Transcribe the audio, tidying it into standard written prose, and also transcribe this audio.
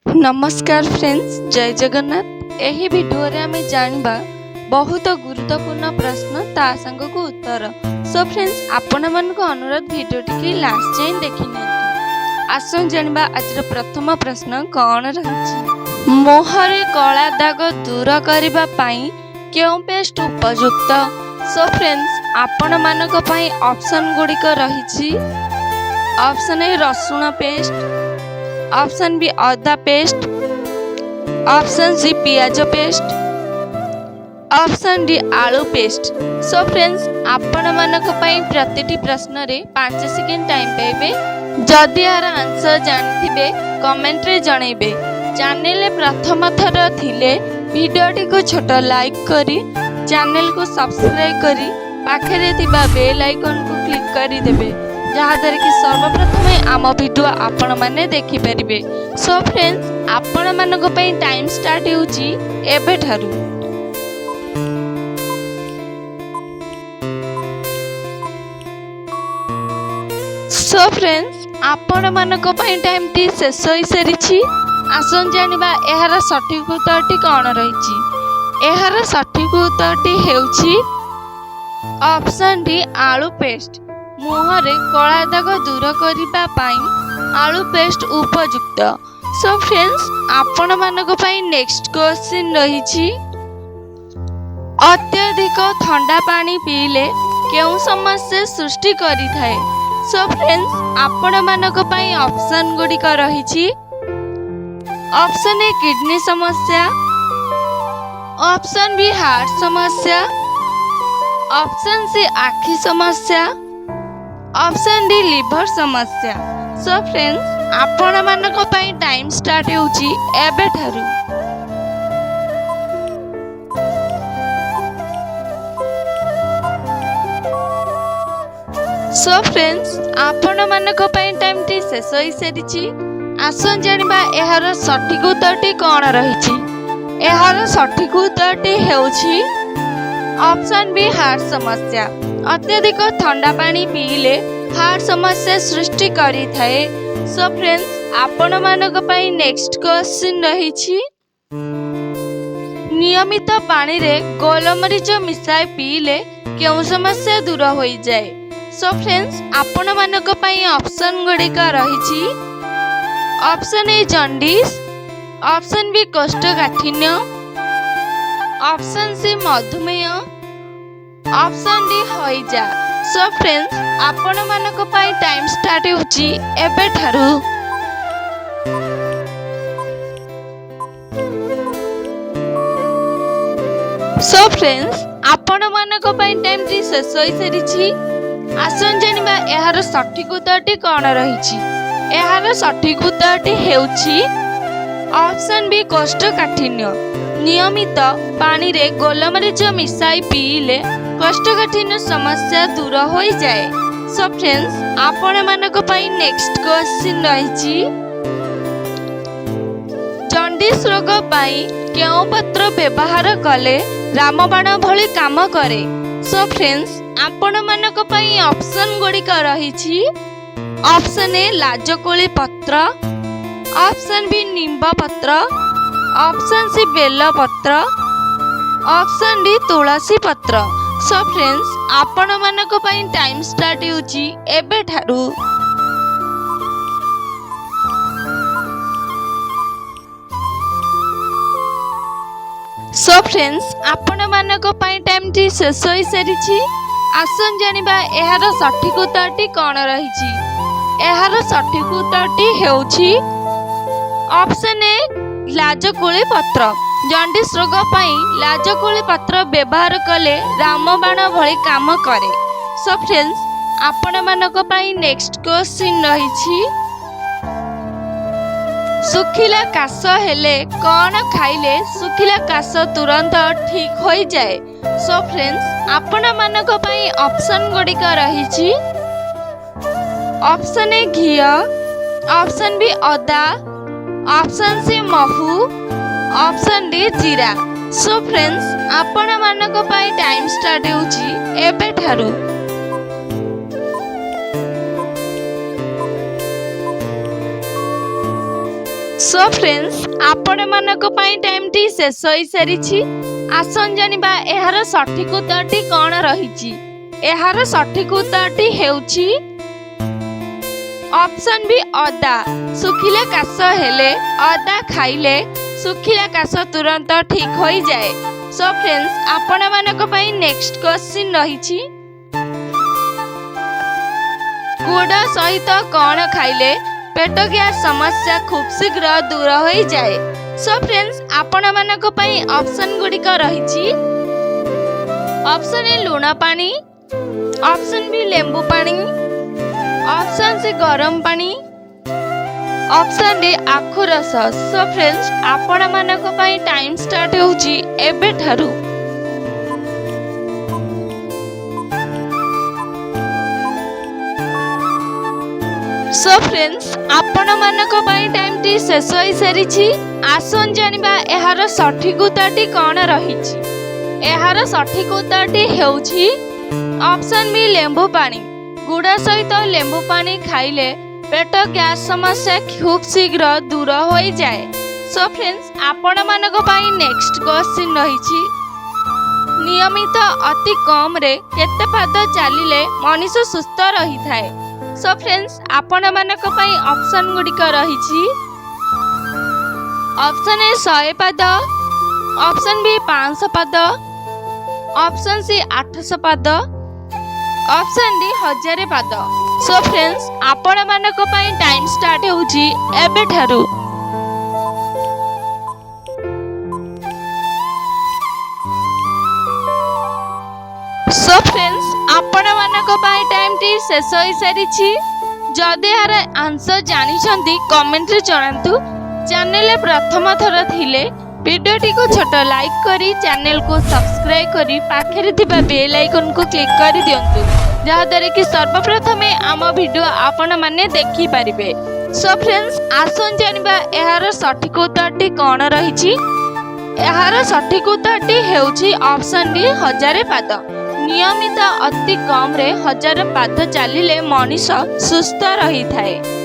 नमस्कार फ्रेंड्स, जय जगन्नाथ। एही वीडियो रे आमे जानबा बहुत गुरुत्वपूर्ण प्रश्न ता संग को उत्तर। सो फ्रेंड्स, आपण मन को अनुरोध वीडियो टी लास्ट जाए देखि नियंतु। आसन जानबा आज प्रथम प्रश्न कौन रहिछि। मोहरे कला दाग दूर करिबा पई केउ पेस्ट उपयुक्त। सो फ्रेंड्स, आपण मानक पई ऑप्शन गुडी को रहिछि। ऑप्शन ए रसुण पेस्ट, ऑप्शन बी अदा पेस्ट, ऑप्शन सी पियाज पेस्ट, ऑप्शन डी आलू पेस्ट। सो फ्रेंड्स, आपण मानक पई प्रतिटी प्रश्न रे 5 सेकेंड टाइम पाइबे। जदि यार आंसर जानथिबे कमेंट रे जणैबे। चैनल प्रथम थर थिले वीडियोटी को छोट लाइक करी चैनल को सब्सक्राइब करी पाखरे थिबा बेल आइकन को क्लिक करी देबे, जहाद्वारा कि सर्वप्रथम आम वीडियो आपण माने देखि परिबे। सो फ्रेंड्स, आपण मानक पई टाइम स्टार्ट होउची एबे ठारू। सो फ्रेंड्स, आपण मानक पई टाइम टी शेष होई सरिछि। आसन जानिबा एहार सठिक उत्तरटी कोन रहिछि। एहार सठिक उत्तरटी हेउछि ऑप्शन डी आलू पेस्ट। मुहरे कला दाग दूर करिबा पाई आलू पेस्ट उपयुक्त। सो फ्रेंड्स, आपण मानक पाई नेक्स्ट क्वेश्चन रहिछि। अत्यधिक ठंडा पानी पीले केउ समस्या सृष्टि करि थाए। सो फ्रेंड्स, आपण मानक पाई ऑप्शन गुडी का रहिछि। ऑप्शन ए किडनी समस्या, ऑप्शन बी हार्ट समस्या, ऑप्शन सी आखि समस्या, ऑप्शन डी लिवर समस्या। सो फ्रेंड्स, आपण मानक पई टाइम स्टार्ट होउची एबे ठारू। सो फ्रेंड्स, आपण मानक पई टाइम टी शेष होई सरिछि। आसन जानिबा एहार सठिक उत्तरटी कोन रहिछि। एहार सठिक उत्तरटी हेउछि ऑप्शन बी हार्ट समस्या। अत्यधिक ठंडा पानी पीले हार्ट समस्या सृष्टि करि थाए। सो फ्रेंड्स, आपण मानक पई नेक्स्ट क्वेश्चन रहिछि। नियमित पानी रे गोलमरीच मिसाई पीले केउ समस्या दूर होई जाए। सो फ्रेंड्स, आपण मानक पई ऑप्शन गुडिका रहिछि। Option A jaundice, option B कोष्ठकाठिन्य, ऑप्शन सी मधुमेह, ऑप्शन डी हईजा। सो फ्रेंड्स, आपण मानक पई टाइम स्टार्ट होउची एबे ठारू। सो फ्रेंड्स, आपण मानक पई टाइम टी शेष होई सरिछि। आसन जानिबा एहार सठिक उत्तरटी कोन रहिछि। एहार सठिक उत्तरटी हेउछि ऑप्शन बी कोष्ठकाठिन्य। नियमित पानी रे गोलमरीच मिसाई पीले कोष्ठकाठिन्य समस्या दूर हो जाए। सो फ्रेंड्स, आपण मानक पई नेक्स्ट क्वेश्चन रहिछि। जॉन्डिस रोग पई केउ पत्र व्यवहार कले रामबाण भली काम करे। सो फ्रेंड्स, आपण मानक पई ऑप्शन गुडी का रहिछि। ऑप्शन ए लाजकोली पत्र, ऑप्शन बी निंब पत्र, ऑप्शन सी बेल पत्र, ऑप्शन डी तुलसी पत्र। सो फ्रेंड्स, आपण मानक पई टाइम स्टार्ट होउची एबे ठारू। सो फ्रेंड्स, आपण मानक पई टाइम टी शेष होई सरिछि। आसन जानिबा एहार सठिक उत्तरटी कोन रहिछि। एहार सठिक उत्तरटी हेउछि ऑप्शन ए लाजकोली पत्र। जॉन्डिस रोग पई लाजकोली पत्र व्यवहार कले रामबाण भली काम करे। सो फ्रेंड्स, आपण मानक पई नेक्स्ट क्वेश्चन रहिछि। सुखिला काश हेले कोन खाइले सुखिला काश तुरंत ठीक होई जाए। सो फ्रेंड्स, आपण मानक पई ऑप्शन गुडिका रहिछि। ऑप्शन ए घी, ऑप्शन बी अदा, ऑप्शन सी महू, ऑप्शन डी जीरा। सो फ्रेंड्स, आपण मानक पई टाइम स्टार्ट होउची एबे ठारू। सो फ्रेंड्स आपण मानक पई टाइम टी शेष होई सारिछि। आसन जानिबा एहार सठिक उत्तरटी कोन रहिछि। एहार सठिक उत्तरटी हेउछि ऑप्शन बी अदा। सुखिले काश हेले अदा खाइले सुखिला काश तुरंत ठीक हो जाए। सो फ्रेंड्स आपण मानक पई नेक्स्ट क्वेश्चन रहिछि। गुड़ सहित कौन खाइले पेट गैस समस्या खूब शीघ्र दूर हो जाए। सो फ्रेंड्स आपण मानक पई ऑप्शन गुड़िक रहिछि। ऑप्शन ए लूण पानी, ऑप्शन बी लेंबू पानी, ऑप्शन सी गरम पानी, ऑप्शन डी आखु रस। सो फ्रेंड्स आपण मानक पई टाइम स्टार्ट होउची एबे ठारू। सो फ्रेंड्स आपण मानक पई टाइम टी शेष होई सारिछि। आसन जानिबा एहार सठिक उत्तरटी कोन रहिछि। एहार सठिक उत्तरटी हेउछि ऑप्शन बी लेंबू पानी। गुड़ सहित लेंबू पानी खाइले पेट गैस समस्या खूब शीघ्र दूर हो जाए। सो फ्रेंड्स आपण मानक पई नेक्स्ट क्वेश्चन रहिछि। नियमित अति कम रे केते पाद चालिले मनीष सुस्थ रही थाए। सो फ्रेंड्स आपण मानक पई ऑप्शन गुड़िक रहिछि। ऑप्शन ए 100 पाद, ऑप्शन बी 500 पाद, ऑप्शन सी 800 पाद, ऑप्शन डी 1000 पाद। सो फ्रेंड्स आपण मानक पई टाइम स्टार्ट होउची एबे ठारू। सो फ्रेंड्स आपण मानक पई टाइम टी शेष होई सारिछि। जदि यार आंसर जानि छंती कमेंट रे जणांतु। चैनल प्रथम थर थिले वीडियोटी को छोट लाइक करी चैनल को सब्सक्राइब करी पाखरे थिबा बेल आइकन को क्लिक करी दियंतु, जहा द्वारा कि सर्वप्रथमे आम वीडियो आपण माने देखि परिबे। सो फ्रेंड्स आसन जानिबा एहार सठिक उत्तरटी कोन रहिछि। एहार सठिक उत्तरटी हेउछि ऑप्शन डी 1000 पाद। नियमित अति कम रे 1000 पाद चालिले मनीष सुस्थ रही थाए।